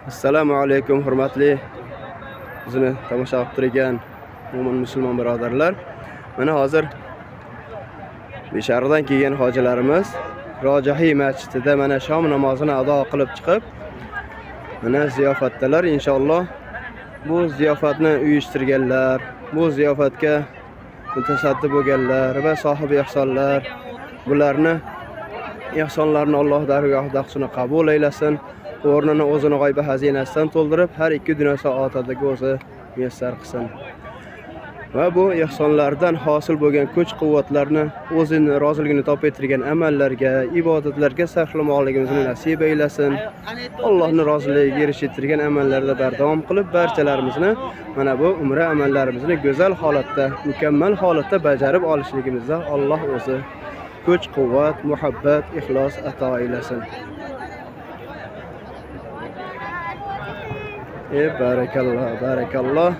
Assalomu alaykum hurmatli bizni tomosha qilib turgan mo'min musulmon birodarlar. Mana hozir Beshariqdan kelgan hojilarimiz Rojahiy masjidida mana shom namozini ado qilib chiqib, mana ziyofatdalar inshaalloh. Bu ziyofatni uyushtirganlar, bu ziyofatga mutasaddi bo'lganlar va sohibi ihsonlar, bularni ihsonlarini Alloh dargohida qabul aylasin. O'rnini o'zini g'oyba xazinasidan to'ldirib, har ikki dunyo saodatida o'zi muyassar qilsin. Va bu ihsonlardan hosil bo'lgan kuch-quvvatlarni o'zining roziligini topib ettirgan amallarga, ibodatlarga sarflamoqligimizni nasib aylasin. Allohning roziligiga erishtirgan amallarda bardavom qilib, barchalarimizni mana bu umra amallarimizni go'zal holatda, mukammal holatda bajarib olishligimizda Alloh o'zi kuch-quvvat, muhabbat, ixlos ato aylasin. Barakalloh, barakalloh.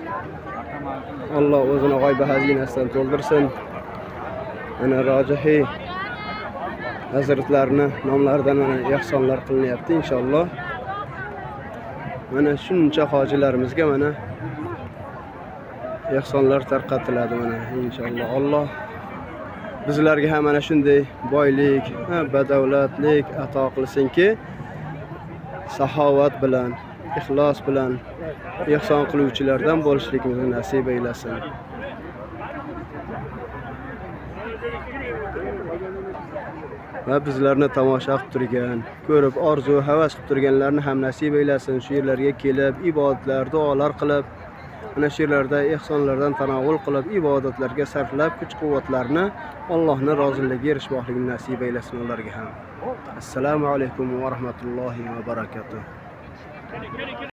Alloh o'zini g'oyba xazinasidan to'ldirsin. Mana Rojahiy hazratlarini nomlaridan mana ihsonlar qilinyapti inshaalloh. Mana shuncha hojilarimizga mana ihsonlar tarqatiladi mana inshaalloh. Alloh bizlarga ham mana shunday boylik, badavlatlik ato qilsinki, saxovat bilan, ixlos bilan ihson qiluvchilardan bo'lishligimizni nasib aylasin. Va bizlarni tomosha qilib turgan, ko'rib orzu, havas qilib turganlarni ham nasib aylasin. Shu yerlarga kelib, ibodatlar, duolar qilib, mana shu yerlarda ihsonlardan tanovul qilib, ibodatlarga sarflab, kuch-quvvatlarni Allohning roziligiga erishmoqligini nasib aylasin ularga ham. Assalomu alaykum va rahmatullohi va barakatuh.